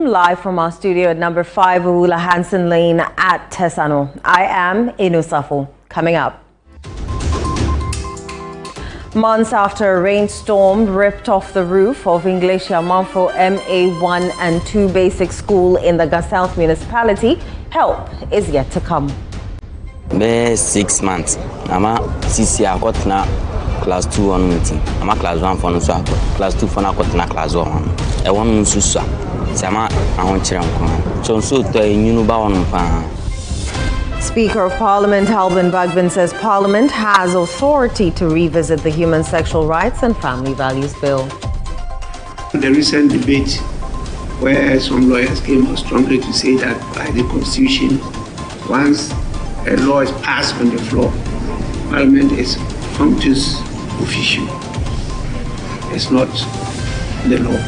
Live from our studio at number 5 Owula Hansen Lane at Tesano. I am Inusafo. Coming up. Months after a rainstorm ripped off the roof of English Yamanfo MA1 and 2 basic school in the South municipality, help is yet to come. 6 months. Ama sisi akotna class 2 on meeting. Ama class 1 for no so class 2 for na akotna class 1. E won nsusu. Speaker of Parliament Alban Bagbin says Parliament has authority to revisit the Human Sexual Rights and Family Values Bill. The recent debate where some lawyers came out strongly to say that by the Constitution, once a law is passed on the floor, Parliament is functus officio. It's not the law.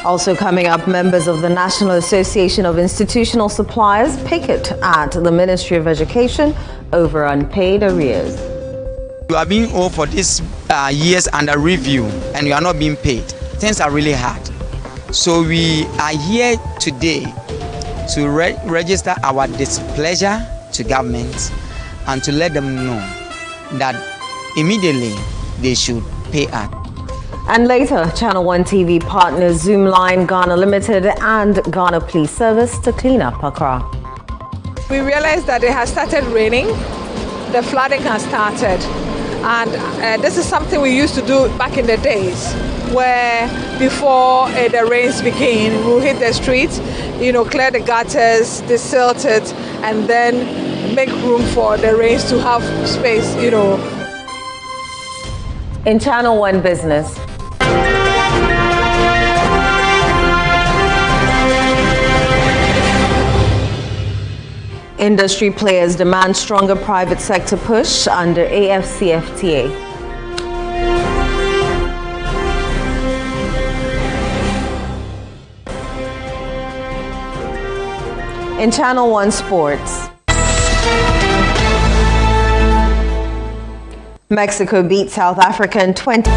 Also coming up, members of the National Association of Institutional Suppliers picket at the Ministry of Education over unpaid arrears. You are being owed for these years under review and you are not being paid. Things are really hard. So we are here today to register our displeasure to government and to let them know that immediately they should pay us. And later, Channel 1 TV partners Zoomline, Ghana Limited and Ghana Police Service to clean up Accra. We realized that it has started raining. The flooding has started. And this is something we used to do back in the days where before the rains begin, we'll hit the streets, clear the gutters, desilt it, and then make room for the rains to have space, In Channel 1 Business. Industry players demand stronger private sector push under AFCFTA. In Channel 1 Sports. Mexico beat South Africa in 20.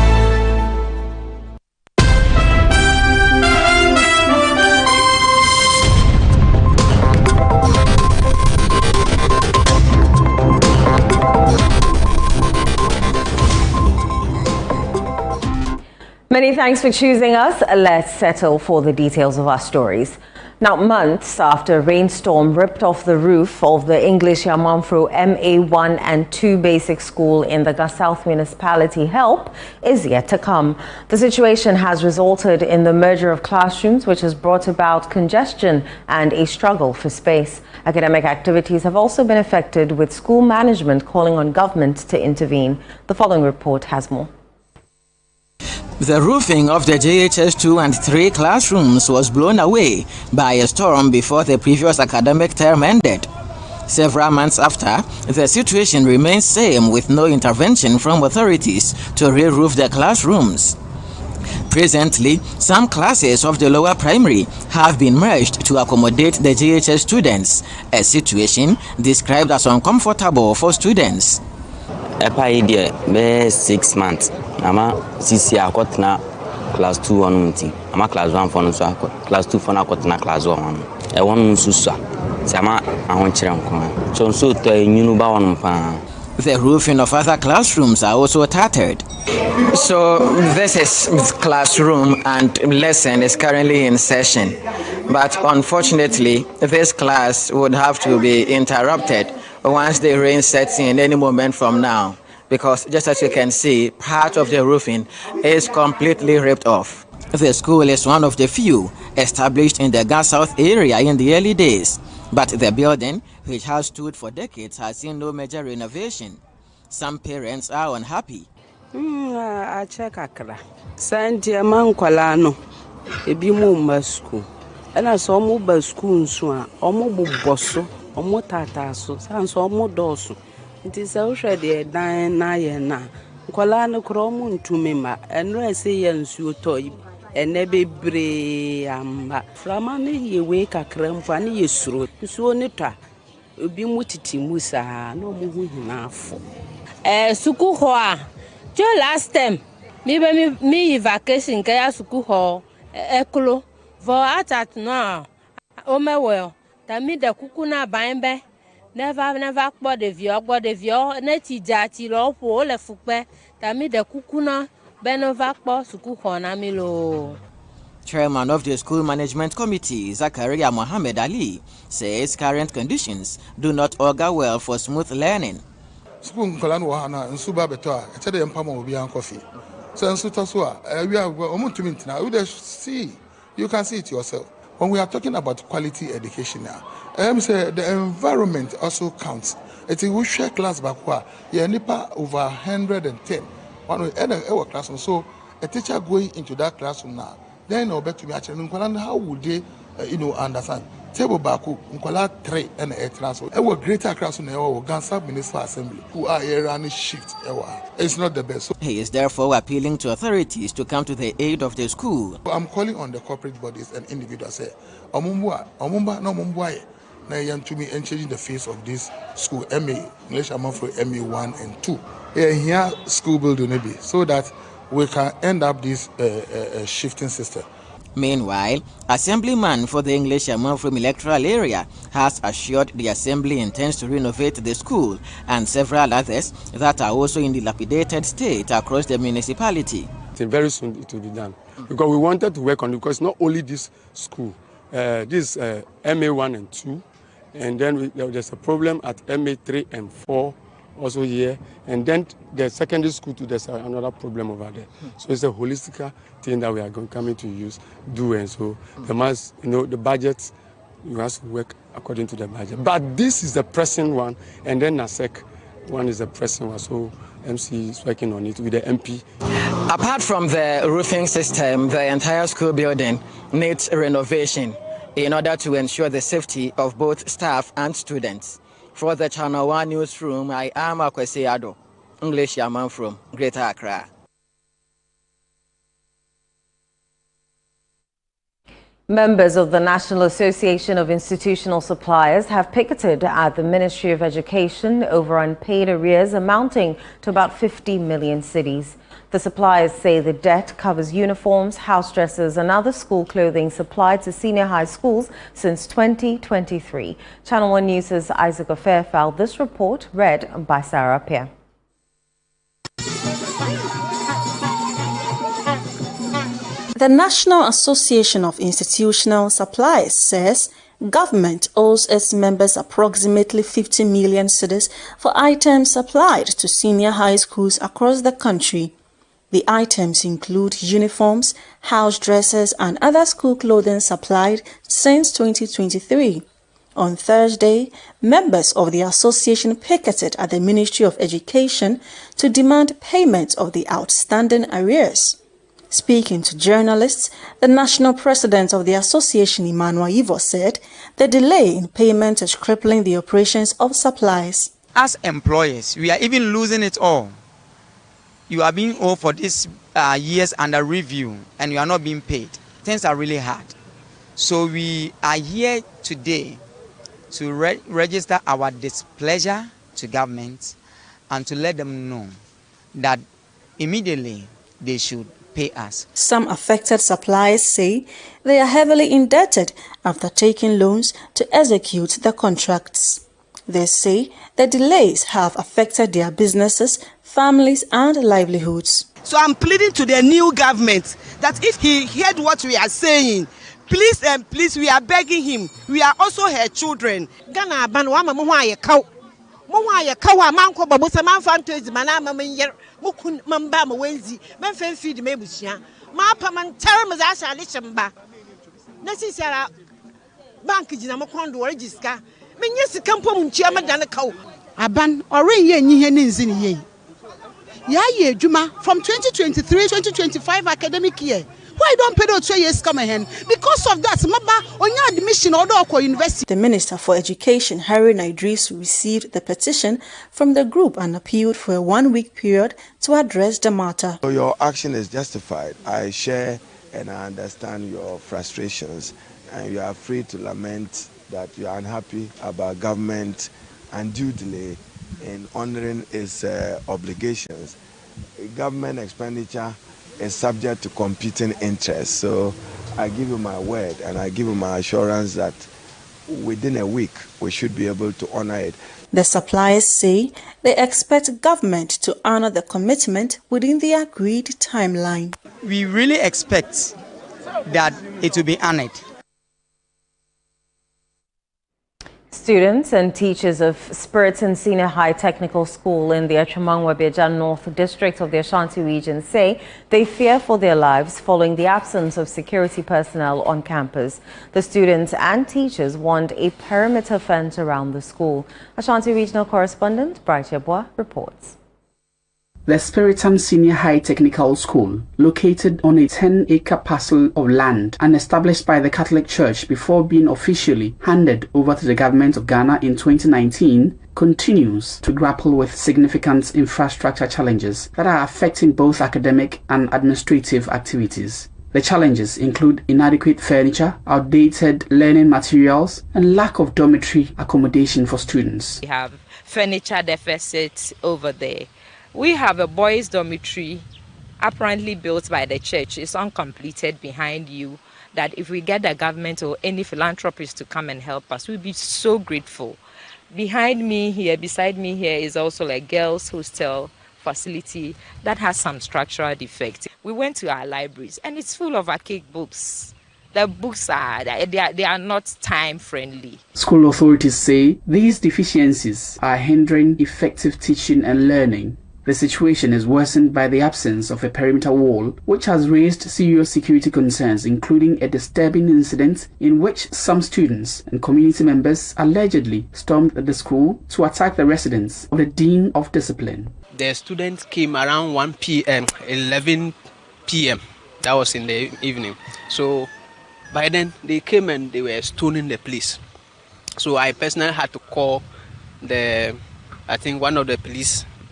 Many thanks for choosing us. Let's settle for the details of our stories. Now, months after a rainstorm ripped off the roof of the English Yamanfro MA1 and 2 basic school in the South municipality, help is yet to come. The situation has resulted in the merger of classrooms, which has brought about congestion and a struggle for space. Academic activities have also been affected, with school management calling on government to intervene. The following report has more. The roofing of the JHS 2 and 3 classrooms was blown away by a storm before the previous academic term ended. Several months after, the situation remains same, with no intervention from authorities to re-roof the classrooms. Presently, some classes of the lower primary have been merged to accommodate the JHS students, a situation described as uncomfortable for students. 6 months. Ama sisi akotna class 2 on meeting. Ama class 1 for no so class 2 for na akotna class 1. E won nsusu. Sama ahonkyere nko. So to enyunu ba won pa. The roofing of other classrooms are also tattered. So this is classroom and lesson is currently in session. But unfortunately, this class would have to be interrupted once the rain sets in any moment from now, because just as you can see, part of the roofing is completely ripped off. The school is one of the few established in the Gas South area in the early days, but the building, which has stood for decades, has seen no major renovation. Some parents are unhappy. I check Accra. Sandy Manqualano, a bimumba school. And I saw mobile school soon, or mobile bosso, or motatasso, sans or modoso. It is already a dying na. Colano cromun to mema, and resayans you toy, and nebe bre amba. Flamani ye wake a creme funny ye throat. So nita, be mutiti musa, no moving enough. Suku hoa. Just last time, me vacation kaya suku ho eklo For atat no, well, that me the kukuna bimbe. Never bought the view, neti jati lo for le fukbe, that me the kukuna, benovakbo, sukuhona milo. Chairman of the School Management Committee, Zakaria Mohammed Ali, says current conditions do not augur well for smooth learning. School Nkolan Wahana and Suba Betoa, a Teddy and Pamo will be on coffee. So, Sutasua, we are Omuntumint now. You see, you can see it yourself. When we are talking about quality education now, say the environment also counts. It's a share class back where you nipa over 110. One will end our classroom. So, a teacher going into that classroom now, then I'll bet to me actually, how would they, understand? Table Baku, Nkola 3 and a transfer. Our greater classroom, our Gansa Municipal Assembly, who are here running shift. It's not the best. So, he is therefore appealing to authorities to come to the aid of the school. I'm calling on the corporate bodies and individuals. Say, Omumba, no Mumbai. Now, you to me and changing the face of this school, MA, English amount for MA 1 and 2. Here, school building maybe, so that we can end up this shifting system. Meanwhile, Assemblyman for the English Amafrom electoral area has assured the Assembly intends to renovate the school and several others that are also in dilapidated state across the municipality. Very soon it will be done because we wanted to work on it because not only this school, this MA 1 and 2, and then there's a problem at MA 3 and 4 also here, and then the secondary school too, there's another problem over there. So it's a holistic thing that we are coming to do, and so the must, the budget, you have to work according to the budget. But this is the pressing one, and then NASEC one is the pressing one. So MC is working on it with the MP. Apart from the roofing system, the entire school building needs renovation in order to ensure the safety of both staff and students. For the Channel 1 Newsroom, I am Akwesi Ado, English Yaman from Greater Accra. Members of the National Association of Institutional Suppliers have picketed at the Ministry of Education over unpaid arrears amounting to about 50 million cedis. The suppliers say the debt covers uniforms, house dresses and other school clothing supplied to senior high schools since 2023. Channel 1 News' Isaac Fairfeld. This report read by Sarah Pierre. The National Association of Institutional Suppliers says government owes its members approximately 50 million cedis for items supplied to senior high schools across the country. The items include uniforms, house dresses and other school clothing supplied since 2023. On Thursday, members of the association picketed at the Ministry of Education to demand payment of the outstanding arrears. Speaking to journalists, the national president of the association, Emmanuel Ivo, said the delay in payment is crippling the operations of supplies. As employers, we are even losing it all. You are being owed for these years under review and you are not being paid. Things are really hard. So we are here today to register our displeasure to government and to let them know that immediately they should pay us. Some affected suppliers say they are heavily indebted after taking loans to execute the contracts. They say the delays have affected their businesses, families and livelihoods. So I'm pleading to the new government that if he heard what we are saying, please and please, we are begging him. We are also her children. Ghana ban wa mama wa ye kaw. Mo wa ye kaw a man ko babo se man fantasy man ama men yer. Mo kun man ba mo wenzi. Men fen feed me busia. Ma pa man tell me za sha le chemba. Na sisara bank gina mo kondo register. Men yes kampo mu ntia madan kaw. Aban oren ye nyi he ne nzi ne ye. Ya ye adwuma from 2023-2025 academic year. Why don't pay those 2 years come ahead? Because of that, mama on your admission or do university. The Minister for Education, Harry Idris, received the petition from the group and appealed for a 1-week period to address the matter. So your action is justified. I share and I understand your frustrations, and you are free to lament that you are unhappy about government undue delay in honoring its obligations. Government expenditure is subject to competing interests. So I give you my word and I give you my assurance that within a week we should be able to honor it. The suppliers say they expect government to honor the commitment within the agreed timeline. We really expect that it will be honored. Students and teachers of Spiriton Senior High Technical School in the Achimangwa-Beja North District of the Ashanti region say they fear for their lives following the absence of security personnel on campus. The students and teachers want a perimeter fence around the school. Ashanti regional correspondent Bright Yabwa reports. The Spiriton Senior High Technical School, located on a 10-acre parcel of land and established by the Catholic Church before being officially handed over to the government of Ghana in 2019, continues to grapple with significant infrastructure challenges that are affecting both academic and administrative activities. The challenges include inadequate furniture, outdated learning materials, and lack of dormitory accommodation for students. We have furniture deficit over there. We have a boys' dormitory apparently built by the church. It's uncompleted behind you. That if we get the government or any philanthropist to come and help us, we'll be so grateful. Behind me here, beside me here, is also a girls' hostel facility that has some structural defects. We went to our libraries and it's full of archaic books. The books they are not time friendly. School authorities say these deficiencies are hindering effective teaching and learning. The situation is worsened by the absence of a perimeter wall, which has raised serious security concerns, including a disturbing incident in which some students and community members allegedly stormed the school to attack the residence of the Dean of Discipline. The students came around 1 p.m., 11 p.m. That was in the evening. So by then they came and they were stoning the place. So I personally had to call one of the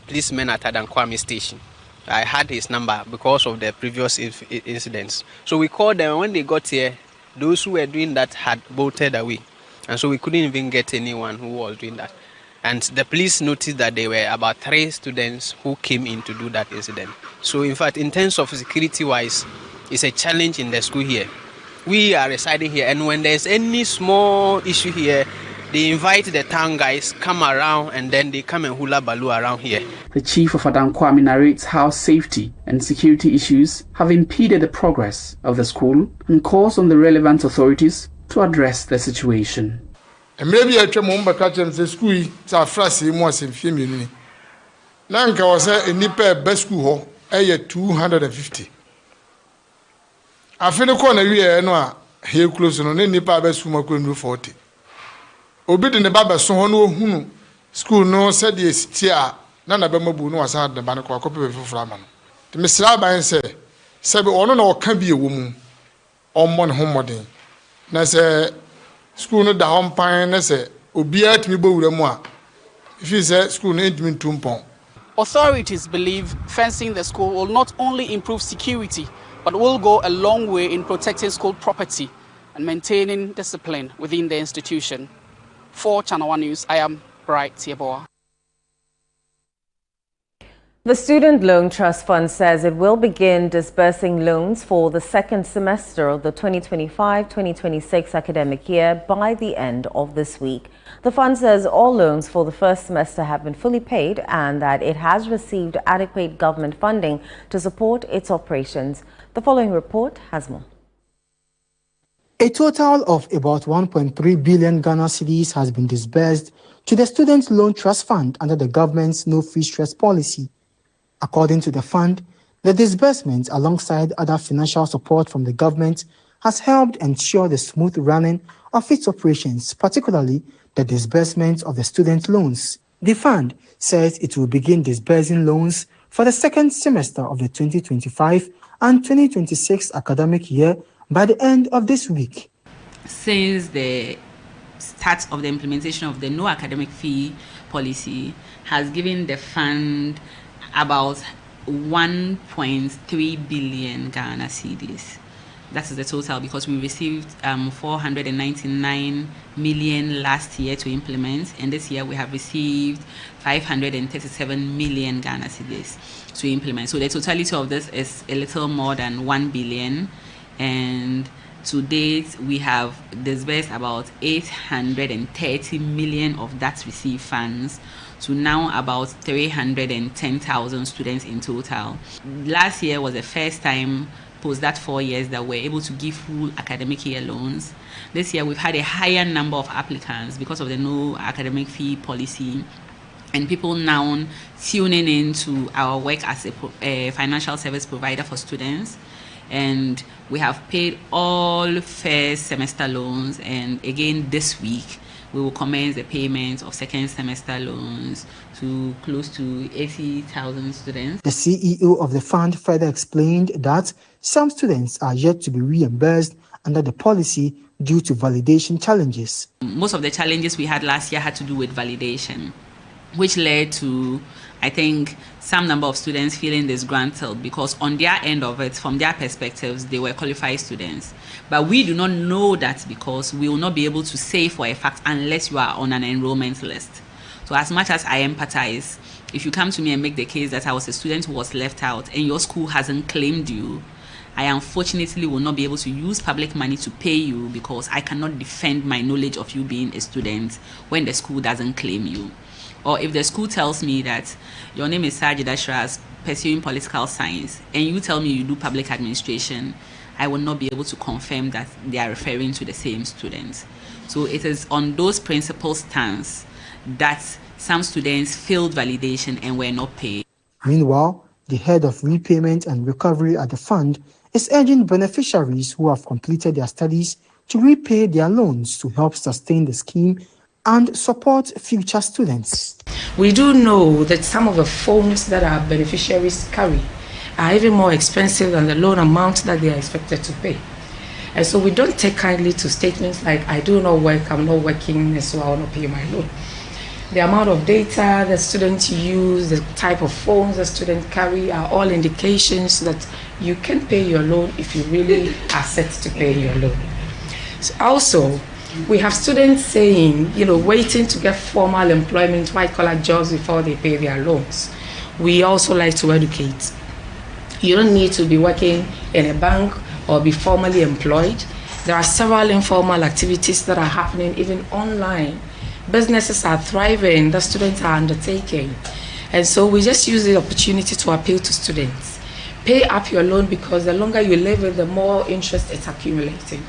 policemen at Adankwame station. I had his number because of the previous incidents. So we called them. When they got here, those who were doing that had bolted away. And so we couldn't even get anyone who was doing that. And the police noticed that there were about 3 students who came in to do that incident. So in fact, in terms of security-wise, it's a challenge in the school here. We are residing here, and when there's any small issue here, they invite the town guys, come around, and then they come and hula baloo around here. The chief of Adankwame narrates how safety and security issues have impeded the progress of the school and calls on the relevant authorities to address the situation. Maybe I try to catch them the school. It's a frasi once in few minutes. Now I was a nipa best school. 250. I feel the corner here no here close no nipa best school ko 40. Obi de ne baba so ho no hunu school no said yes tia na na be mabu no wasa de ba ne ko akope be fufura ma no. Te misra ban se be ono na o ka bi ewo mu ommo ne homoden na se school no da hompan na se obi atimi bowura mu a if you say school no edimi tumpon. Authorities believe fencing the school will not only improve security but will go a long way in protecting school property and maintaining discipline within the institution. For Channel 1 News, I am Bright Yabwa. The Student Loan Trust Fund says it will begin disbursing loans for the second semester of the 2025-2026 academic year by the end of this week. The fund says all loans for the first semester have been fully paid and that it has received adequate government funding to support its operations. The following report has more. A total of about 1.3 billion Ghana cedis has been disbursed to the Student Loan Trust Fund under the government's no-fee stress policy. According to the fund, the disbursement, alongside other financial support from the government, has helped ensure the smooth running of its operations, particularly the disbursement of the student loans. The fund says it will begin disbursing loans for the second semester of the 2025 and 2026 academic year by the end of this week. Since the start of the implementation of the no academic fee policy has given the fund about 1.3 billion Ghana cedis. That is the total, because we received 499 million last year to implement, and this year we have received 537 million Ghana cedis to implement. So the totality of this is a little more than 1 billion, and To date, we have disbursed about 830 million of that received funds to now about 310,000 students in total. Last year was the first time post that 4 years that we're able to give full academic year loans. This year we've had a higher number of applicants because of the no academic fee policy, and people now tuning into our work as a financial service provider for students. And we have paid all first semester loans, and again this week we will commence the payment of second semester loans to close to 80,000 students. The CEO of the fund further explained that some students are yet to be reimbursed under the policy due to validation challenges. Most of the challenges we had last year had to do with validation, which led to, I think, some number of students feeling disgruntled because on their end of it, from their perspectives, they were qualified students. But we do not know that because we will not be able to say for a fact unless you are on an enrollment list. So as much as I empathize, if you come to me and make the case that I was a student who was left out and your school hasn't claimed you, I unfortunately will not be able to use public money to pay you because I cannot defend my knowledge of you being a student when the school doesn't claim you. Or if the school tells me that your name is Sajid Ashras pursuing political science and you tell me you do public administration, I will not be able to confirm that they are referring to the same students. So it is on those principles stance that some students failed validation and were not paid. Meanwhile, the head of repayment and recovery at the fund is urging beneficiaries who have completed their studies to repay their loans to help sustain the scheme and support future students. We do know that some of the phones that our beneficiaries carry are even more expensive than the loan amount that they are expected to pay. And so we don't take kindly to statements like, I do not work, I'm not working, so I will not pay my loan. The amount of data the students use, the type of phones the students carry are all indications that you can pay your loan if you really are set to pay your loan. So also, we have students saying, waiting to get formal employment, white-collar jobs before they pay their loans. We also like to educate. You don't need to be working in a bank or be formally employed. There are several informal activities that are happening even online. Businesses are thriving, the students are undertaking. And so we just use the opportunity to appeal to students. Pay up your loan because the longer you live with, the more interest it's accumulating.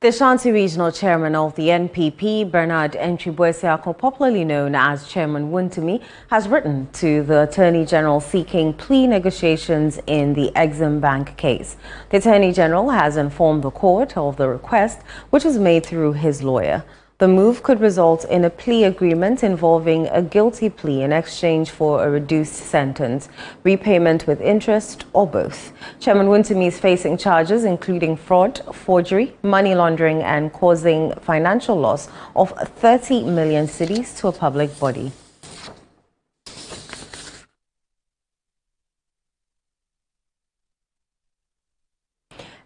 The Ashanti Regional Chairman of the NPP, Bernard Entry-Boesiako, popularly known as Chairman Wuntumi, has written to the Attorney General seeking plea negotiations in the Exim Bank case. The Attorney General has informed the court of the request, which was made through his lawyer. The move could result in a plea agreement involving a guilty plea in exchange for a reduced sentence, repayment with interest, or both. Chairman Wuntumi is facing charges including fraud, forgery, money laundering, and causing financial loss of 30 million cedis to a public body.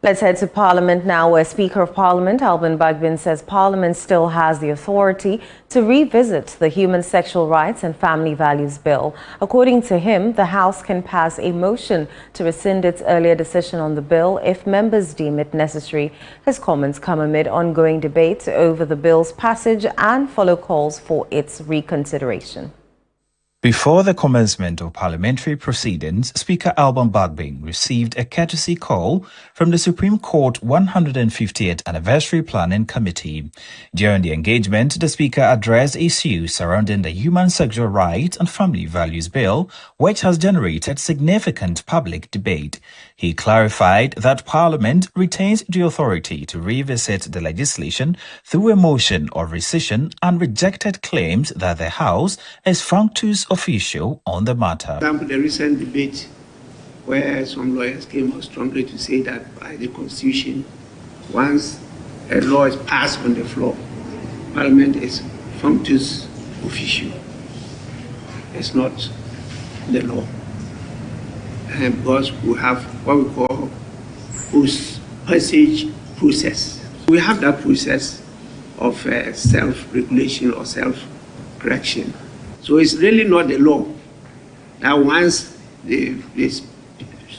Let's head to Parliament now, where Speaker of Parliament Alban Bagbin says Parliament still has the authority to revisit the Human Sexual Rights and Family Values Bill. According to him, the House can pass a motion to rescind its earlier decision on the bill if members deem it necessary. His comments come amid ongoing debate over the bill's passage and follow calls for its reconsideration. Before the commencement of parliamentary proceedings, Speaker Alban Bagbin received a courtesy call from the Supreme Court 150th Anniversary Planning Committee. During the engagement, the Speaker addressed issues surrounding the Human Sexual Rights and Family Values Bill, which has generated significant public debate. He clarified that Parliament retains the authority to revisit the legislation through a motion of rescission and rejected claims that the House is functus official on the matter. For example, the recent debate where some lawyers came out strongly to say that by the Constitution, once a law is passed on the floor, Parliament is functus official. It's not the law. And because we have what we call post-passage process. We have that process of self-regulation or self-correction. So it's really not the law. Now once the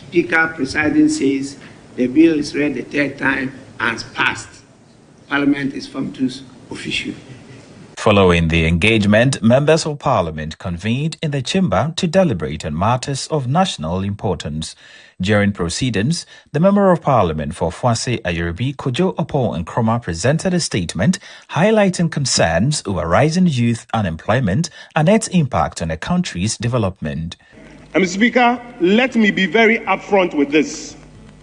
Speaker presiding says the bill is read the third time and passed. Parliament is functus official. Following the engagement, members of parliament convened in the chamber to deliberate on matters of national importance. During proceedings, the member of parliament for Fuase Ayurbi Kojo Opo Nkrumah presented a statement highlighting concerns over rising youth unemployment and its impact on the country's development. Mr. Speaker, let me be very upfront with this.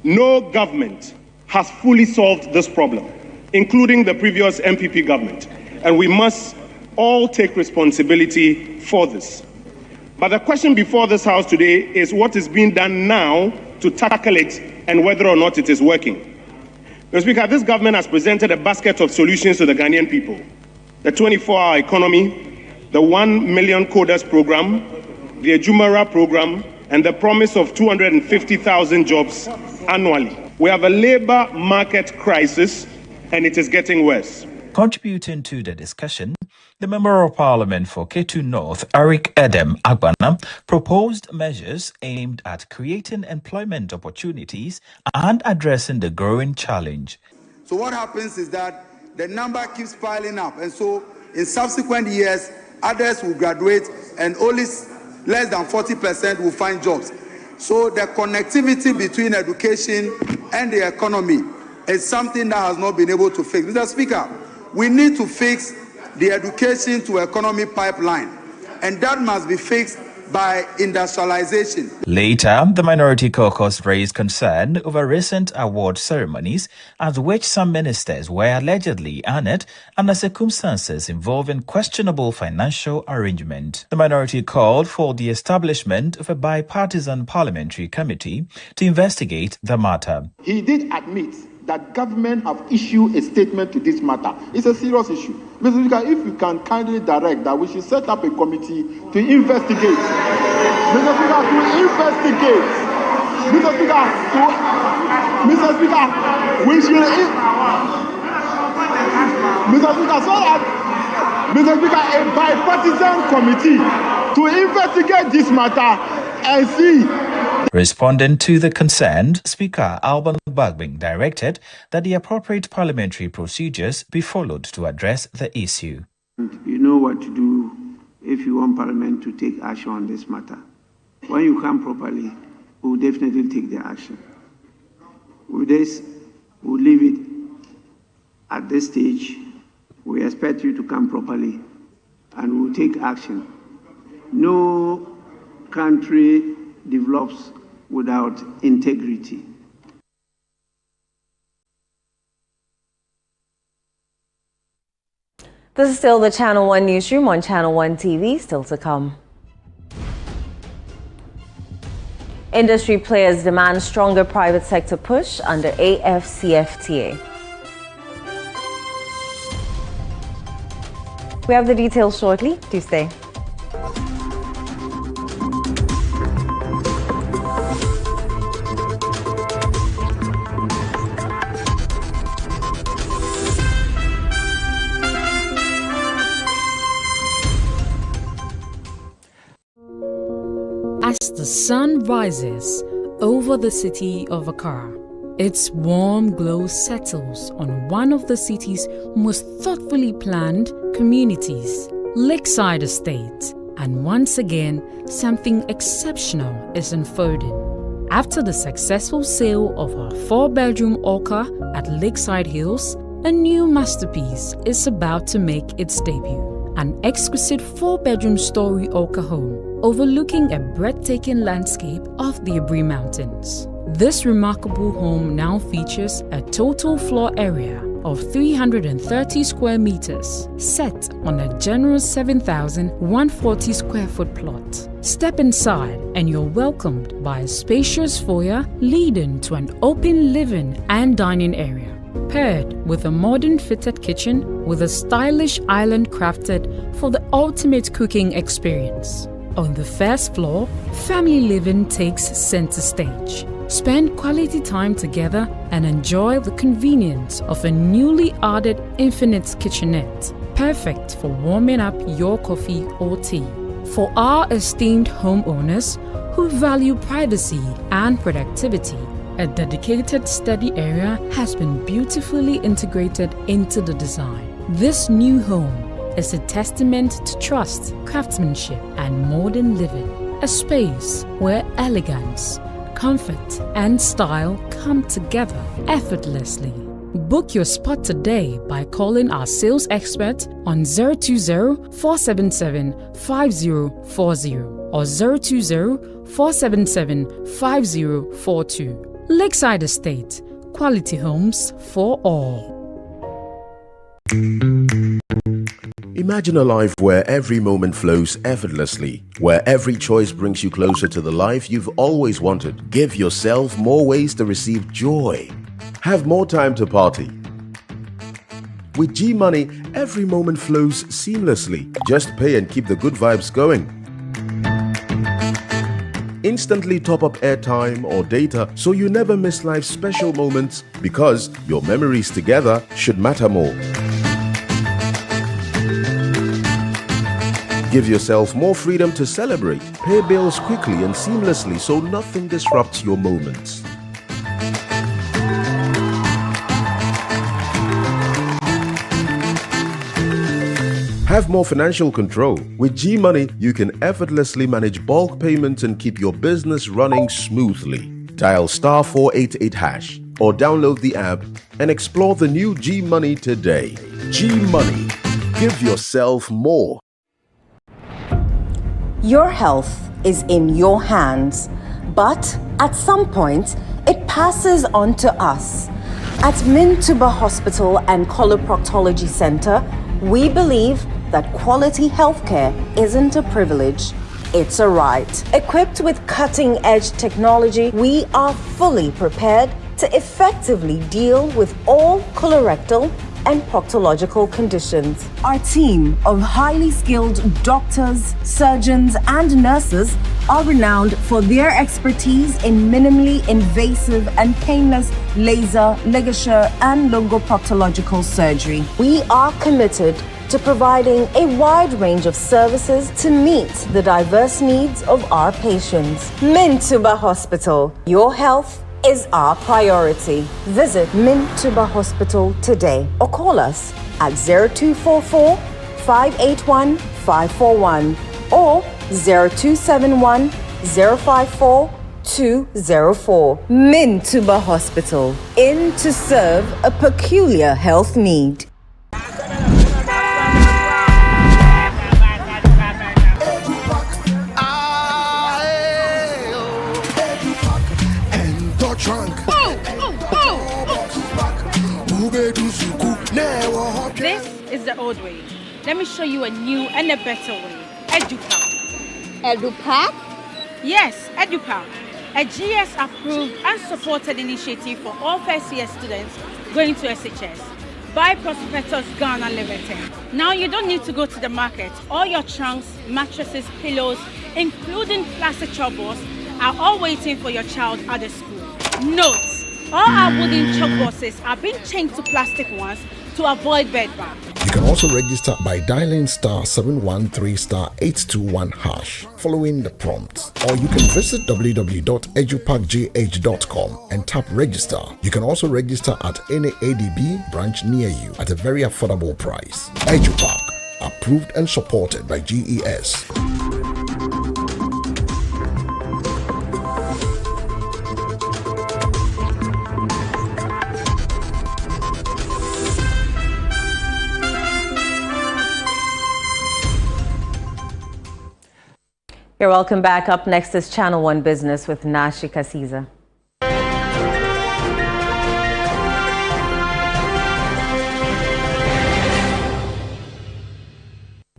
No government has fully solved this problem, including the previous MPP government, and we must all take responsibility for this. But the question before this House today is what is being done now to tackle it and whether or not it is working. Mr. Speaker, this government has presented a basket of solutions to the Ghanaian people. The 24-hour economy, the 1 million coders program, the Ejumara program, and the promise of 250,000 jobs annually. We have a labor market crisis, and it is getting worse. Contributing to the discussion, the Member of Parliament for Ketu North, Eric Edem Agbana, proposed measures aimed at creating employment opportunities and addressing the growing challenge. So what happens is that the number keeps piling up, and so in subsequent years, others will graduate and only less than 40% will find jobs. So the connectivity between education and the economy is something that has not been able to fix. Mr. Speaker, we need to fix the education to economy pipeline, and that must be fixed by industrialization. Later, the Minority Caucus raised concern over recent award ceremonies at which some ministers were allegedly honored under circumstances involving questionable financial arrangement. The minority called for the establishment of a bipartisan parliamentary committee to investigate the matter. He did admit that government have issued a statement to this matter. It's a serious issue. Mr. Speaker, if you can kindly direct that we should set up a committee to investigate. Mr. Speaker, to investigate. Mr. Speaker, we should... Mr. Speaker, so that... Mr. Speaker, a bipartisan committee to investigate this matter and see. Responding to the concern, Speaker Alban Bagbing directed that the appropriate parliamentary procedures be followed to address the issue. You know what to do if you want Parliament to take action on this matter. When you come properly, we'll definitely take the action. With this, we'll leave it at this stage. We expect you to come properly and we'll take action. No country develops without integrity. This is still the Channel 1 Newsroom on Channel 1 TV, still to come. Industry players demand stronger private sector push under AFCFTA. We have the details shortly. Do stay. As the sun rises over the city of Accra, its warm glow settles on one of the city's most thoughtfully planned communities, Lakeside Estate, and once again, something exceptional is unfolding. After the successful sale of our 4-bedroom Orca at Lakeside Hills, a new masterpiece is about to make its debut. An exquisite 4-bedroom story Orca home overlooking a breathtaking landscape of the Abri Mountains. This remarkable home now features a total floor area of 330 square meters, set on a generous 7,140 square foot plot. Step inside and you're welcomed by a spacious foyer leading to an open living and dining area, paired with a modern fitted kitchen with a stylish island crafted for the ultimate cooking experience. On the first floor, family living takes center stage. Spend quality time together and enjoy the convenience of a newly added infinite kitchenette, perfect for warming up your coffee or tea. For our esteemed homeowners who value privacy and productivity, a dedicated study area has been beautifully integrated into the design. This new home is a testament to trust, craftsmanship, and modern living. A space where elegance, comfort, and style come together effortlessly. Book your spot today by calling our sales expert on 020-477-5040 or 020-477-5042. Lakeside Estate, quality homes for all. Imagine a life where every moment flows effortlessly, where every choice brings you closer to the life you've always wanted. Give yourself more ways to receive joy. Have more time to party. With G-Money, every moment flows seamlessly. Just pay and keep the good vibes going. Instantly top up airtime or data so you never miss life's special moments, because your memories together should matter more. Give yourself more freedom to celebrate. Pay bills quickly and seamlessly so nothing disrupts your moments. Have more financial control. With G-Money, you can effortlessly manage bulk payments and keep your business running smoothly. Dial *488# or download the app and explore the new G-Money today. G-Money. Give yourself more. Your health is in your hands, but at some point, it passes on to us. At Mintuba Hospital and Coloproctology Center, we believe that quality healthcare isn't a privilege, it's a right. Equipped with cutting-edge technology, we are fully prepared to effectively deal with all colorectal and proctological conditions. Our team of highly skilled doctors, surgeons, and nurses are renowned for their expertise in minimally invasive and painless laser, ligature, and lungoproctological surgery. We are committed to providing a wide range of services to meet the diverse needs of our patients. Mintuba Hospital, your health is our priority. Visit Mintuba Hospital today or call us at 0244 581 541 or 0271 054 204. Mintuba Hospital, in to serve a peculiar health need. This is the old way. Let me show you a new and a better way. EduPack. EduPack? Yes, EduPack. A GS-approved and supported initiative for all first-year students going to SHS by Prospectus Ghana Limited. Now you don't need to go to the market. All your trunks, mattresses, pillows, including plastic chalkboards, are all waiting for your child at the school. Note, all our wooden chalkboards are being changed to plastic ones to avoid bedbugs. You can also register by dialing *713*821# following the prompts, or you can visit www.edupackgh.com and tap register. You can also register at any ADB branch near you at a very affordable price. EduPack, approved and supported by GES. You're welcome back. Up next is Channel 1 Business with Nashi Kasiza.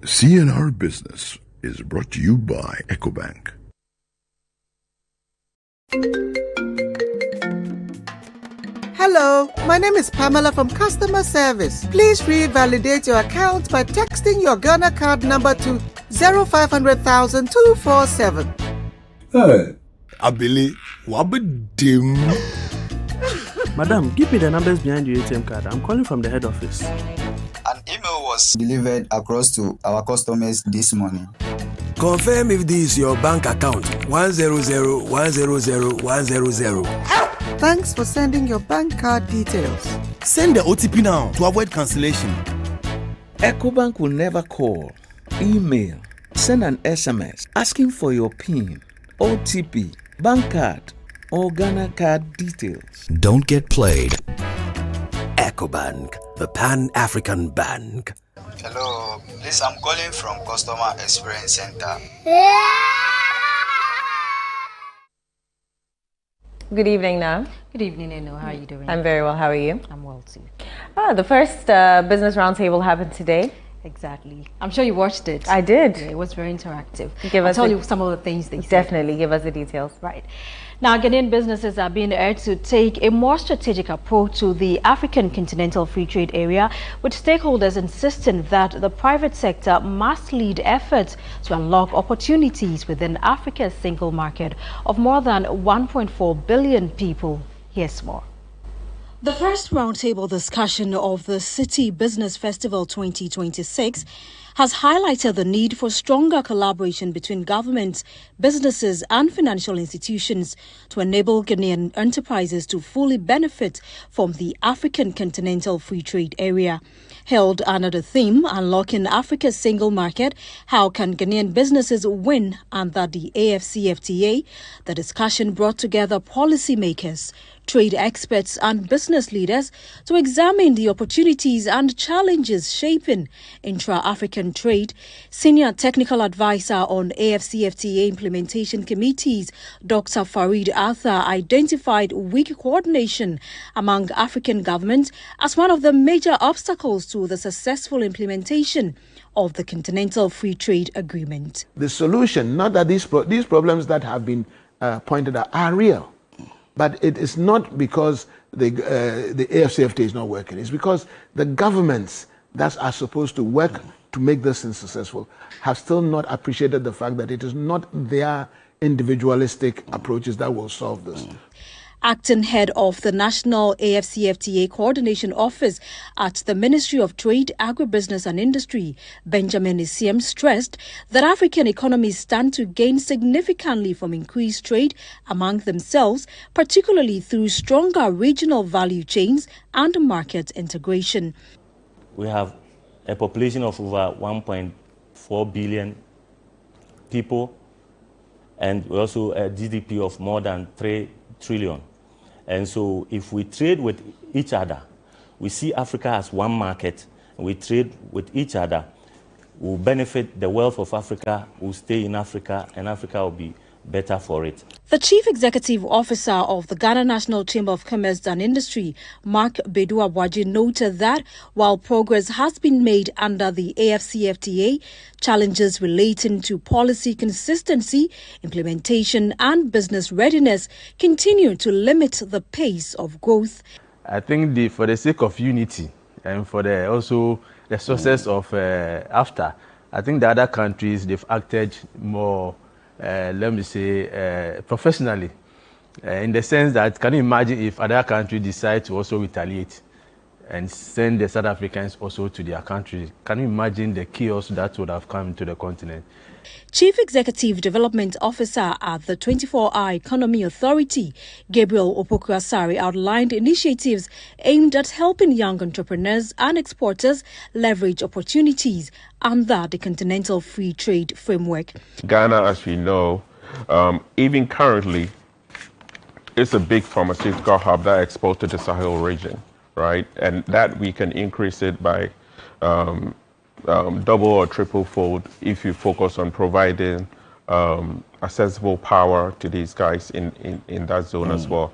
CNR Business is brought to you by EcoBank. Hello, my name is Pamela from Customer Service. Please revalidate your account by texting your Ghana card number to 0500,000 247. Hey, Abili, wabedim. Madam, give me the numbers behind your ATM card. I'm calling from the head office. An email was delivered across to our customers this morning. Confirm if this is your bank account. 100100100. Thanks for sending your bank card details. Send the OTP now to avoid cancellation. EcoBank will never call, email, send an SMS asking for your PIN, OTP, bank card, or Ghana card details. Don't get played. EcoBank, the Pan-African Bank. Hello, please, I'm calling from Customer Experience Center. Good evening, now. Good evening, Eno. How are you doing? I'm very well. How are you? I'm well too. The first business roundtable happened today. Exactly. I'm sure you watched it. I did. Yeah, it was very interactive. I'll tell you some of the things they said. Definitely. Give us the details. Right. Now, Ghanaian businesses are being urged to take a more strategic approach to the African Continental Free Trade Area, with stakeholders insisting that the private sector must lead efforts to unlock opportunities within Africa's single market of more than 1.4 billion people. Here's more. The first roundtable discussion of the City Business Festival 2026 has highlighted the need for stronger collaboration between governments, businesses and financial institutions to enable Ghanaian enterprises to fully benefit from the African Continental Free Trade Area. Held under the theme, Unlocking Africa's Single Market, How Can Ghanaian Businesses Win Under the AfCFTA, the discussion brought together policymakers, trade experts and business leaders to examine the opportunities and challenges shaping intra-African trade. Senior Technical Advisor on AfCFTA Implementation Committees, Dr. Farid Arthur, identified weak coordination among African governments as one of the major obstacles to the successful implementation of the Continental Free Trade Agreement. The solution, not that these problems that have been pointed out are real, but it is not because the AfCFTA is not working. It's because the governments that are supposed to work to make this thing successful have still not appreciated the fact that it is not their individualistic approaches that will solve this. Acting head of the National AfCFTA Coordination Office at the Ministry of Trade, Agribusiness and Industry, Benjamin Isiem, stressed that African economies stand to gain significantly from increased trade among themselves, particularly through stronger regional value chains and market integration. We have a population of over 1.4 billion people, and also a GDP of more than 3 trillion. And so if we trade with each other, we see Africa as one market, and we trade with each other, we'll benefit. The wealth of Africa will stay in Africa, and Africa will be better for it. The Chief Executive Officer of the Ghana National Chamber of Commerce and Industry, Mark Bedu-Abwaji, noted that while progress has been made under the AfCFTA, challenges relating to policy consistency, implementation and business readiness continue to limit the pace of growth. I think for the sake of unity and for also the success of AFTA, I think the other countries, they've acted more let me say, professionally, in the sense that, can you imagine if other countries decide to also retaliate and send the South Africans also to their country? Can you imagine the chaos that would have come to the continent? Chief Executive Development Officer at the 24-Hour Economy Authority, Gabriel Opoku-Asare, outlined initiatives aimed at helping young entrepreneurs and exporters leverage opportunities under the Continental Free Trade Framework. Ghana, as we know, even currently, is a big pharmaceutical hub that exports to the Sahel region, right? And that we can increase it by double or triple fold if you focus on providing accessible power to these guys in that zone as well.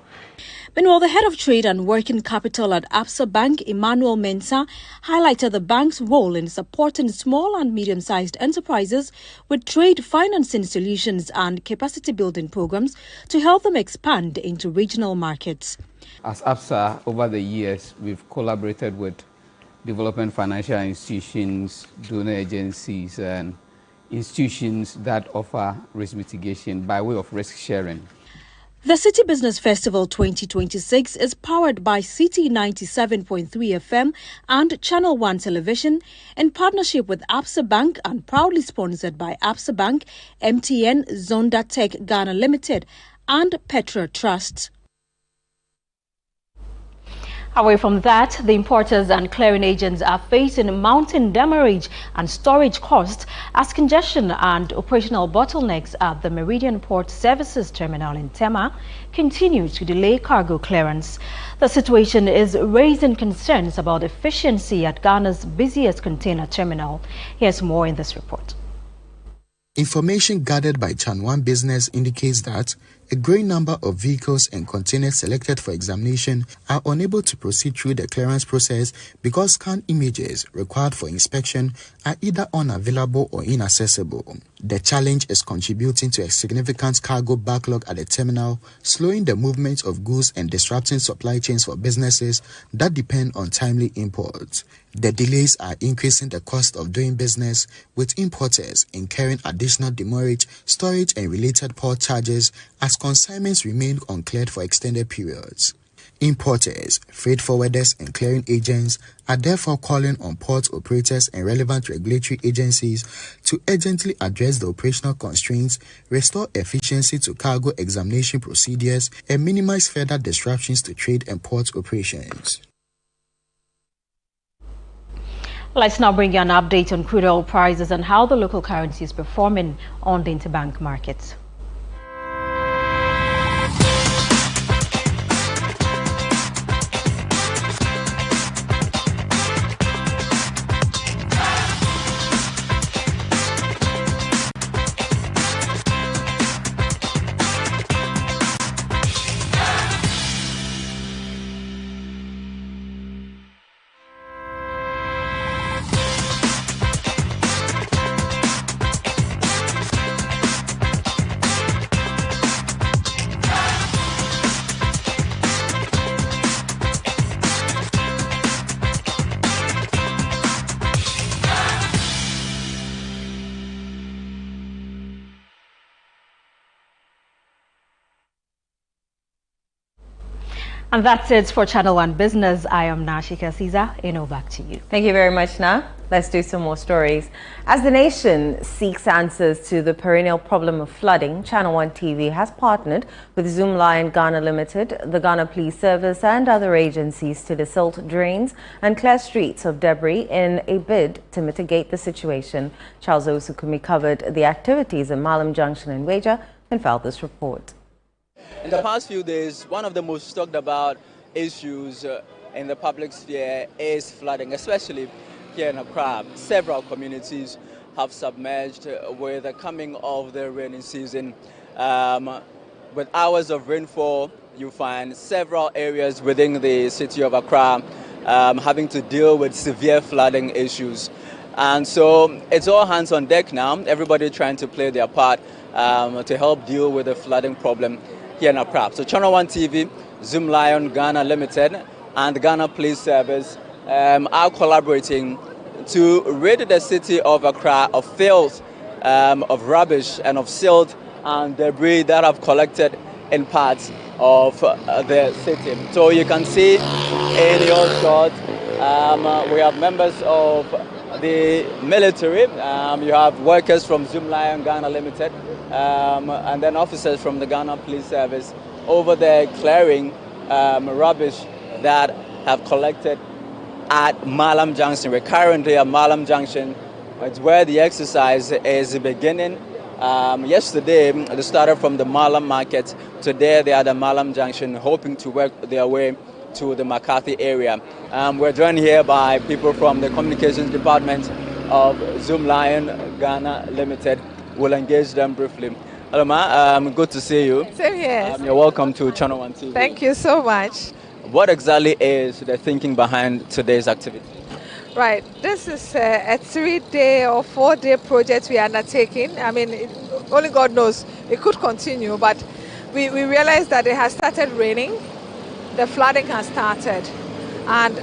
Meanwhile, the head of trade and working capital at Absa Bank, Emmanuel Mensah, highlighted the bank's role in supporting small and medium-sized enterprises with trade financing solutions and capacity building programs to help them expand into regional markets. As Absa, over the years, we've collaborated with development financial institutions, donor agencies, and institutions that offer risk mitigation by way of risk sharing. The City Business Festival 2026 is powered by City 97.3 FM and Channel 1 Television in partnership with Absa Bank and proudly sponsored by Absa Bank, MTN, Zonda Tech Ghana Limited and Petra Trust. Away from that, the importers and clearing agents are facing mounting demurrage and storage costs as congestion and operational bottlenecks at the Meridian Port Services Terminal in Tema continue to delay cargo clearance. The situation is raising concerns about efficiency at Ghana's busiest container terminal. Here's more in this report. Information gathered by Chan One Business indicates that a growing number of vehicles and containers selected for examination are unable to proceed through the clearance process because scanned images required for inspection are either unavailable or inaccessible. The challenge is contributing to a significant cargo backlog at the terminal, slowing the movement of goods and disrupting supply chains for businesses that depend on timely imports. The delays are increasing the cost of doing business, with importers incurring additional demurrage, storage and related port charges as consignments remain uncleared for extended periods. Importers, freight forwarders and clearing agents are therefore calling on port operators and relevant regulatory agencies to urgently address the operational constraints, restore efficiency to cargo examination procedures, and minimize further disruptions to trade and port operations. Let's now bring you an update on crude oil prices and how the local currency is performing on the interbank market. And that's it for Channel One Business. I am Nashika Caesar. Back to you. Thank you very much, Na. Let's do some more stories. As the nation seeks answers to the perennial problem of flooding, Channel One TV has partnered with Zoom Lion Ghana Limited, the Ghana Police Service and other agencies to desilt drains and clear streets of debris in a bid to mitigate the situation. Charles Osukumi covered the activities in Malam Junction and Weja and filed this report. In the past few days, one of the most talked about issues in the public sphere is flooding, especially here in Accra. Several communities have submerged with the coming of the rainy season. With hours of rainfall, you find several areas within the city of Accra having to deal with severe flooding issues. And so it's all hands on deck now, everybody trying to play their part to help deal with the flooding problem here in Accra. So Channel One TV, Zoom Lion Ghana Limited and the Ghana Police Service are collaborating to rid the city of Accra of filth, of rubbish and of silt and debris that have collected in parts of the city. So you can see in your shot, we have members of the military, you have workers from Zoom Lion Ghana Limited, and then officers from the Ghana Police Service over there clearing rubbish that have collected at Malam Junction. We're currently at Malam Junction. It's where the exercise is beginning. Yesterday, they started from the Malam Market. Today, they are at Malam Junction, hoping to work their way to the McCarthy area. We're joined here by people from the communications department of Zoom Lion Ghana Limited. We'll engage them briefly. Hello, ma. Good to see you. Same here. You're welcome to Channel One TV. Thank you so much. What exactly is the thinking behind today's activity? Right. This is a 3-day or 4-day project we are undertaking. I mean, only God knows. It could continue, but we realized that it has started raining. The flooding has started. And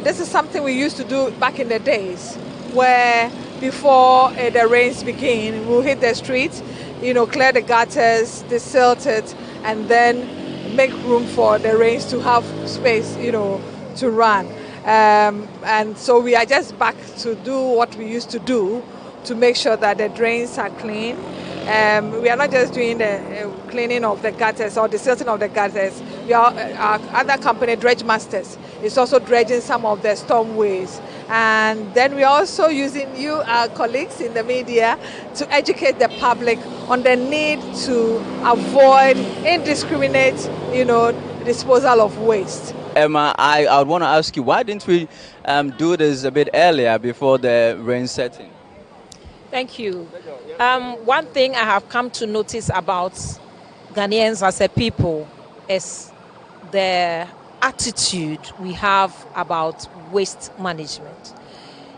this is something we used to do back in the days where before the rains begin, we'll hit the streets, clear the gutters, desilt it, and then make room for the rains to have space, to run. And so we are just back to do what we used to do to make sure that the drains are clean. We are not just doing the cleaning of the gutters or the silting of the gutters. Our other company, Dredge Masters, is also dredging some of the stormways. And then we are also using you, our colleagues in the media, to educate the public on the need to avoid indiscriminate, disposal of waste. Emma, I would want to ask you, why didn't we do this a bit earlier before the rain setting? Thank you. One thing I have come to notice about Ghanaians as a people is the attitude we have about waste management.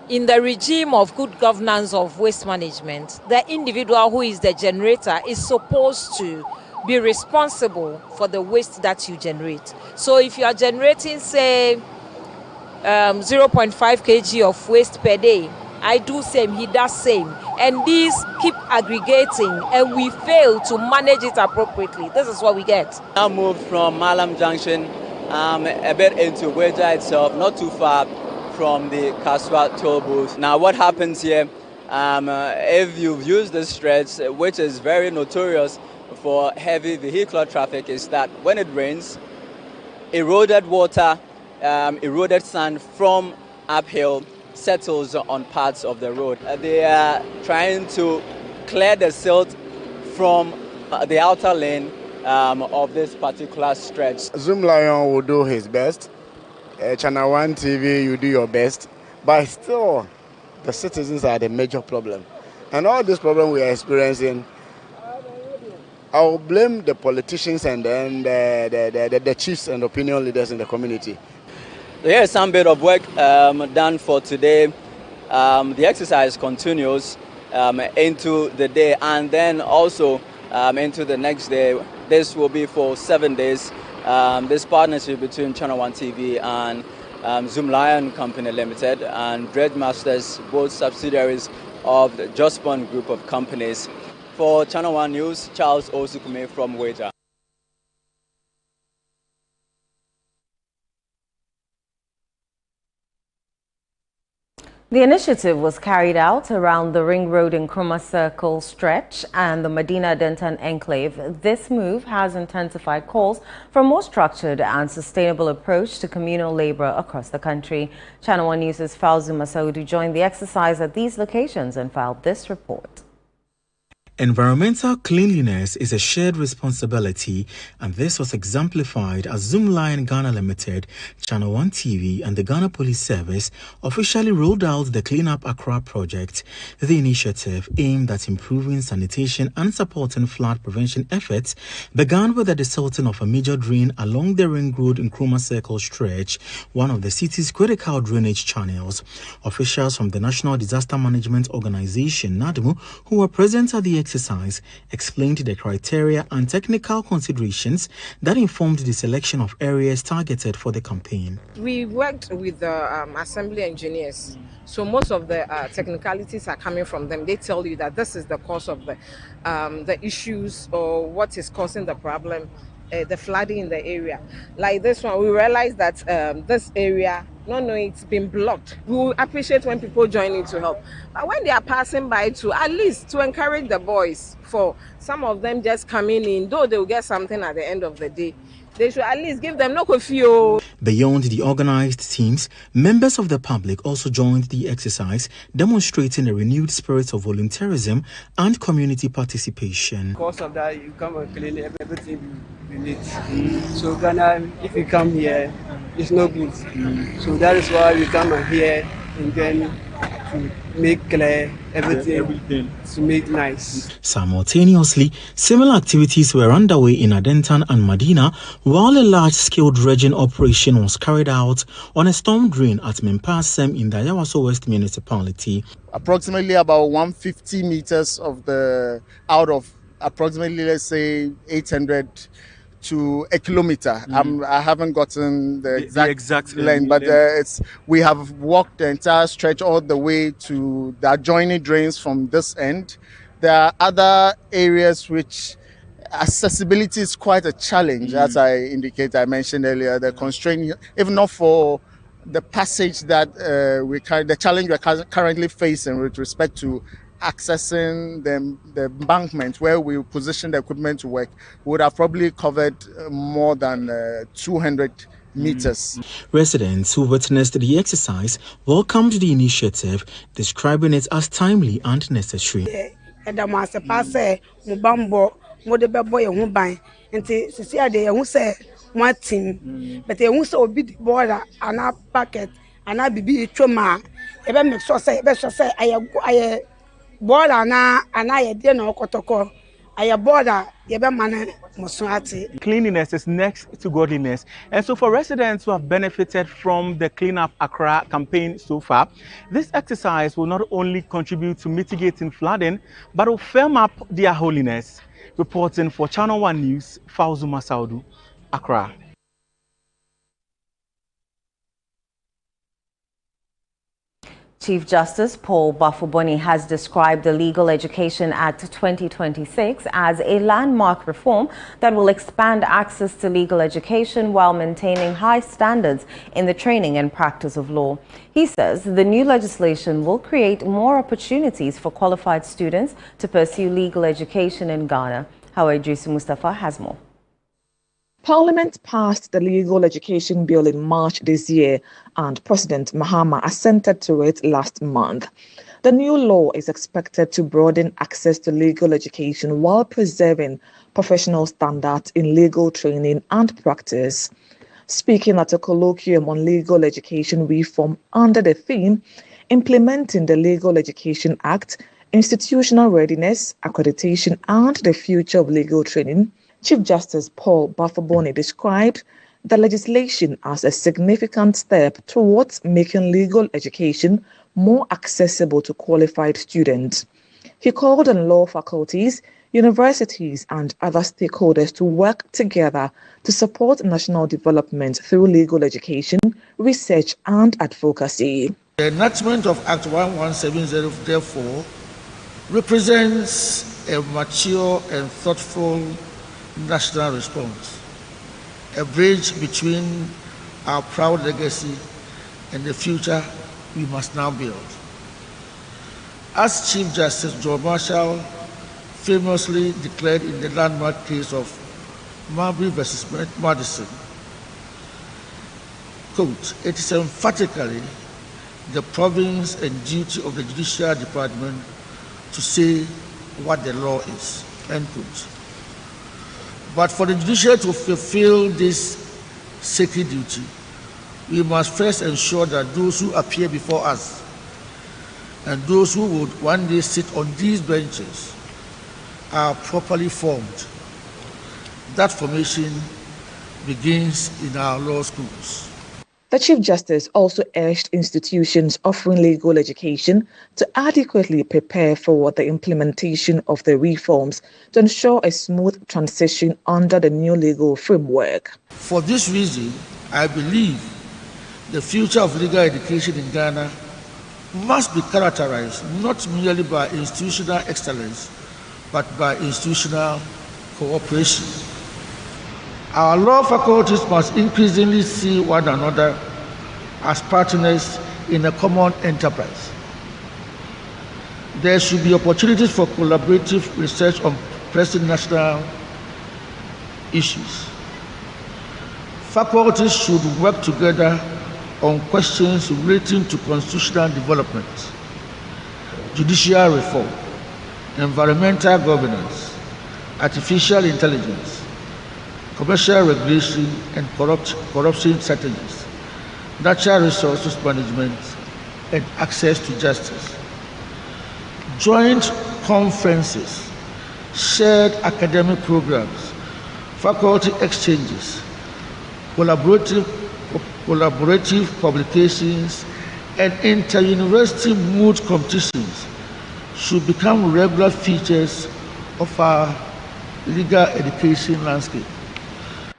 In the regime of good governance of waste management, the individual who is the generator is supposed to be responsible for the waste that you generate. So if you are generating, say, 0.5 kg of waste per day, I do same, he does same. And these keep aggregating and we fail to manage it appropriately. This is what we get. Now moved from Malam Junction a bit into Weja itself, not too far from the Kaswa toll booth. Now what happens here, if you've used this stretch, which is very notorious for heavy vehicular traffic, is that when it rains, eroded water, eroded sand from uphill settles on parts of the road. They are trying to clear the silt from the outer lane of this particular stretch. Zoom Lion will do his best. Channel 1 TV, you do your best. But still, the citizens are the major problem. And all this problem we are experiencing, I will blame the politicians and then the chiefs and opinion leaders in the community. Here's some bit of work done for today. The exercise continues into the day and then also into the next day. This will be for 7 days. This partnership between Channel 1 TV and Zoom Lion Company Limited and Dredge Masters, both subsidiaries of the Jospon Group of companies. For Channel 1 News, Charles Osukume from Weja. The initiative was carried out around the Ring Road and Nkrumah Circle stretch and the Medina Denton Enclave. This move has intensified calls for a more structured and sustainable approach to communal labor across the country. Channel 1 News' Fauzi Masaudu joined the exercise at these locations and filed this report. Environmental cleanliness is a shared responsibility, and this was exemplified as Zoom Lion Ghana Limited, Channel 1 TV, and the Ghana Police Service officially rolled out the Clean Up Accra project. The initiative, aimed at improving sanitation and supporting flood prevention efforts, began with the desilting of a major drain along the Ring Road and Nkrumah Circle stretch, one of the city's critical drainage channels. Officials from the National Disaster Management Organization, NADMO, who were present at the exercise, explained the criteria and technical considerations that informed the selection of areas targeted for the campaign. We worked with the assembly engineers, so most of the technicalities are coming from them. They tell you that this is the cause of the issues or what is causing the problem, the flooding in the area. Like this one, we realized that this area, not knowing it's been blocked. We will appreciate when people join in to help. But when they are passing by, to at least to encourage the boys, for some of them just coming in, though they will get something at the end of the day, they should at least give them no coffee. Beyond the organized teams, members of the public also joined the exercise, demonstrating a renewed spirit of volunteerism and community participation. Because of that, you come and clean everything you need. So Ghana, if you come here, it's no good. So that is why we come here and then to make clear everything to make nice. Simultaneously, similar activities were underway in Adentan and Medina, while a large-scale dredging operation was carried out on a storm drain at Mempasem in the Ayawaso West municipality. Approximately about 150 meters out of approximately, let's say, 800 to a kilometer. I haven't gotten the exact length, but we have walked the entire stretch all the way to the adjoining drains from this end. There are other areas which accessibility is quite a challenge, as I mentioned earlier. The constraint, even not for the passage that the challenge we're currently facing with respect to accessing the embankment where we position the equipment to work, would have probably covered more than 200 meters. Residents who witnessed the exercise welcomed the initiative, describing it as timely and necessary. But they also be the border and our packet and I be trauma. Ebe make sure say I border na and I dey no kotoko. I border yebe man muswati. Cleanliness is next to godliness. And so for residents who have benefited from the Clean Up Accra campaign so far, this exercise will not only contribute to mitigating flooding, but will firm up their holiness. Reporting for Channel 1 News, Fauzuma Saudu, Accra. Chief Justice Paul Bafuboni has described the Legal Education Act 2026 as a landmark reform that will expand access to legal education while maintaining high standards in the training and practice of law. He says the new legislation will create more opportunities for qualified students to pursue legal education in Ghana. Hawa Idris Mustafa has more. Parliament passed the Legal Education Bill in March this year, and President Mahama assented to it last month. The new law is expected to broaden access to legal education while preserving professional standards in legal training and practice. Speaking at a colloquium on legal education reform under the theme, Implementing the Legal Education Act, Institutional Readiness, Accreditation and the Future of Legal Training, Chief Justice Paul Bafuboni described the legislation as a significant step towards making legal education more accessible to qualified students. He called on law faculties, universities, and other stakeholders to work together to support national development through legal education, research, and advocacy. The enactment of Act 1170, therefore, represents a mature and thoughtful national response, a bridge between our proud legacy and the future we must now build. As Chief Justice George Marshall famously declared in the landmark case of Marbury versus Madison, quote, "It is emphatically the province and duty of the Judicial Department to say what the law is," end quote. But for the judiciary to fulfill this sacred duty, we must first ensure that those who appear before us and those who would one day sit on these benches are properly formed. That formation begins in our law schools. The Chief Justice also urged institutions offering legal education to adequately prepare for the implementation of the reforms to ensure a smooth transition under the new legal framework. For this reason, I believe the future of legal education in Ghana must be characterized not merely by institutional excellence, but by institutional cooperation. Our law faculties must increasingly see one another as partners in a common enterprise. There should be opportunities for collaborative research on pressing national issues. Faculties should work together on questions relating to constitutional development, judicial reform, environmental governance, artificial intelligence, commercial regulation and corruption strategies, natural resources management, and access to justice. Joint conferences, shared academic programs, faculty exchanges, collaborative publications, and inter-university moot competitions should become regular features of our legal education landscape.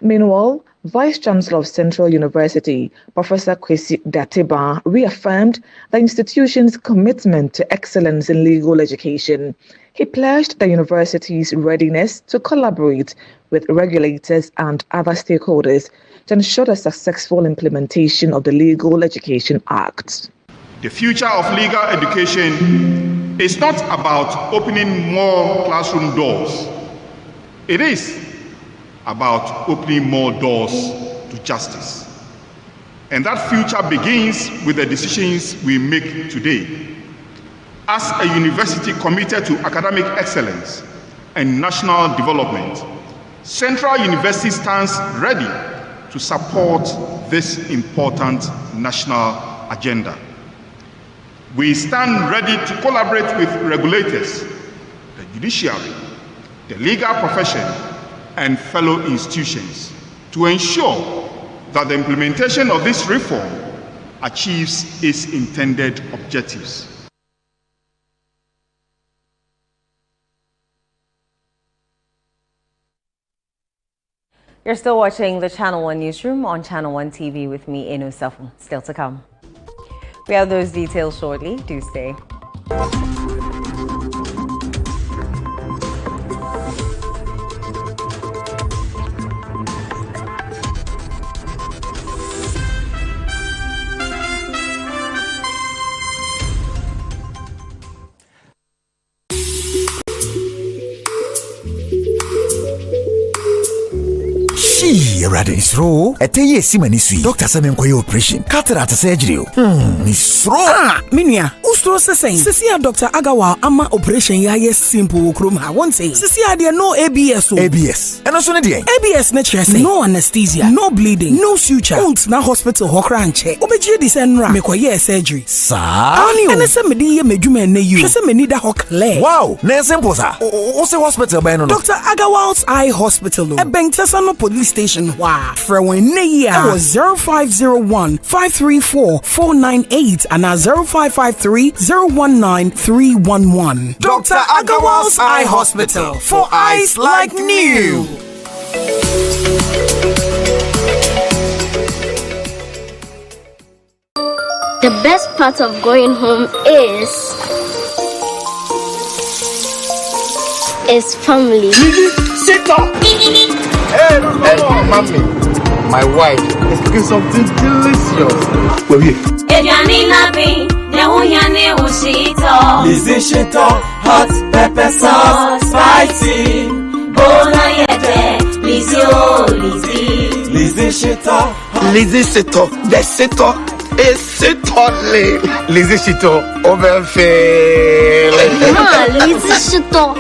Meanwhile, Vice-Chancellor of Central University, Professor Kwesi Dateba, reaffirmed the institution's commitment to excellence in legal education. He pledged the university's readiness to collaborate with regulators and other stakeholders to ensure the successful implementation of the Legal Education Act. The future of legal education is not about opening more classroom doors. It is about opening more doors to justice. And that future begins with the decisions we make today. As a university committed to academic excellence and national development, Central University stands ready to support this important national agenda. We stand ready to collaborate with regulators, the judiciary, the legal profession, and fellow institutions to ensure that the implementation of this reform achieves its intended objectives. You're still watching the Channel 1 Newsroom on Channel 1 TV with me, Enu Safu. Still to come. We have those details shortly. Do stay. Isro. Eteye simani sui. Doctor said me your operation. Cataract surgery. Isro. Minia. Ustro sesen. Sisia Dr. Agawa ama operation ya yes simple okrom ha won't say. Sisia there no ABS. ABS. And also ne ABS na chese. No anesthesia. No bleeding. No suture. Unt na hospital hokra anche. Obeji di senra. Mekoye surgery. Sa. Ani o. Enese me di ye medwuma na you. Chese me need hokle. Wow. Na simple sa. O se hospital ba no. Dr. Agawa's Eye Hospital. Ebentesano Police Station. Wow. For that was 0501 534 498 and 0553 019 311. Dr. Agawa's Eye Hospital for eyes like new. The best part of going home is family. Sit up. Hey, mommy, my wife is cooking something delicious. Lizzie Shito, hot pepper sauce, spicy. Bona yete, Lizzie Shito. Lizzie Shito, the Shito is Shito. Lizzie Shito, overfill. Lizzie Shito.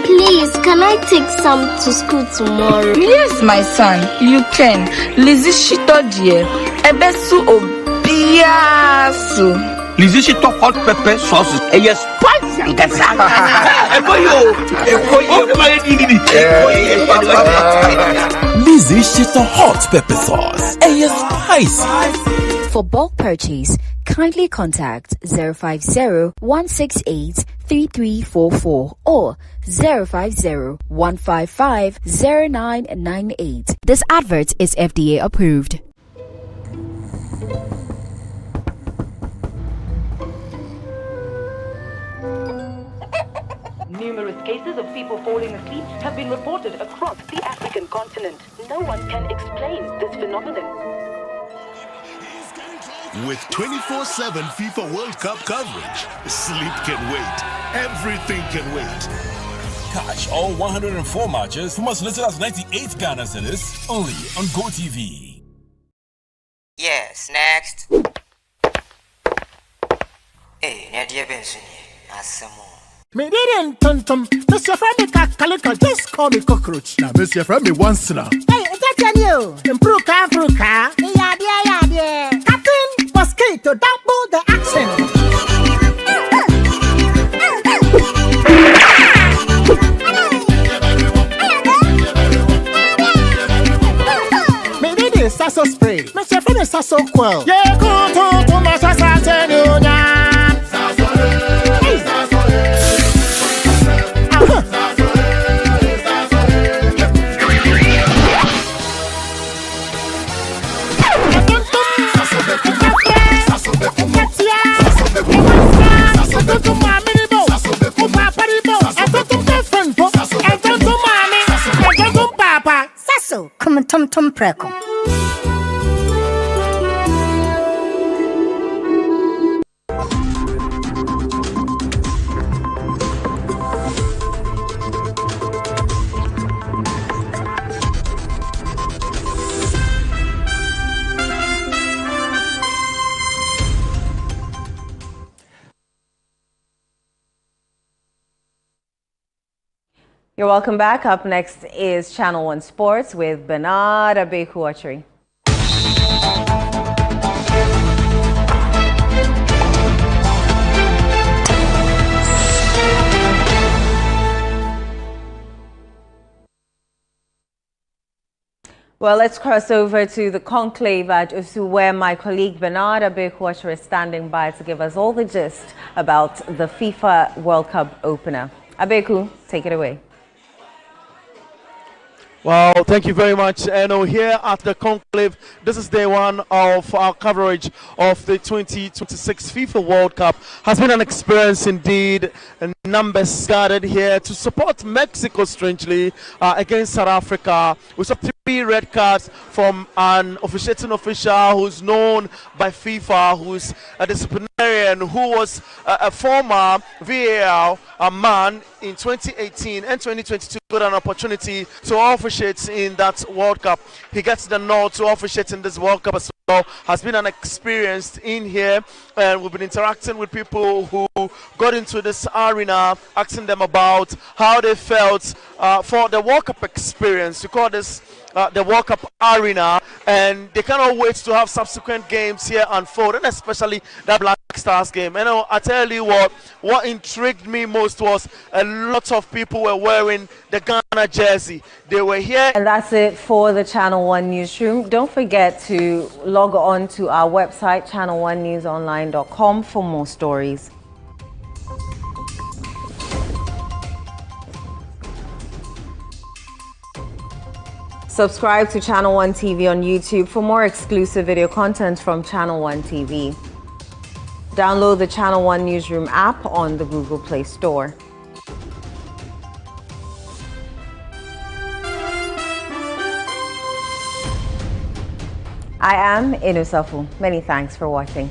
Please, can I take some to school tomorrow? Yes, my son, you can. Lizzie Shito dear. Ebesu obiasu. Lizzie Shito hot pepper sauce. Yes, spicy and Lizzie Shito hot pepper sauce. Yes, spicy. For bulk purchase, kindly contact 050-168-3344 or 050-155-0998. This advert is FDA approved. Numerous cases of people falling asleep have been reported across the African continent. No one can explain this phenomenon. With 24/7 FIFA World Cup coverage, sleep can wait. Everything can wait. Catch all 104 matches from as little as 98 Ghana cedis only on GoTV. Yes, next. Hey, Nadia Benson, Me didn't tum. Mr. Femi Kalika, just call me cockroach. Now, Mr. Femi once now. Hey, is that you? Improve car. Yeah. Captain Mosquito, double the action. Me did sasso spray. Mr. Femi sasso quell. Yeah, go to my sasso. Sasso, come tom preko. You're welcome back. Up next is Channel 1 Sports with Bernard Abeku-Ochiri. Well, let's cross over to the conclave at Usu, where my colleague Bernard Abeku-Ochiri is standing by to give us all the gist about the FIFA World Cup opener. Abeku, take it away. Well, thank you very much, Eno. Here at the conclave, this is day one of our coverage of the 2026 FIFA World Cup. Has been an experience indeed. Numbers gathered here to support Mexico, strangely, against South Africa. We saw 3 red cards from an officiating official who's known by FIFA, who's a disciplinarian, who was a former VAR man in 2018 and 2022. Got an opportunity to officiate in that World Cup. He gets the nod to officiate in this World Cup as well. Has been an experience in here, and we've been interacting with people who got into this arena, asking them about how they felt for the World Cup experience. We call this the World Cup arena, and they cannot wait to have subsequent games here unfold, and especially that Black Stars game. And I tell you what intrigued me most was a lot of people were wearing the Ghana jersey. They were here. And that's it for the Channel 1 Newsroom. Don't forget to log on to our website, channel1newsonline.com, for more stories. Subscribe to Channel 1 TV on YouTube for more exclusive video content from Channel 1 TV. Download the Channel 1 Newsroom app on the Google Play Store. I am Inusafu. Many thanks for watching.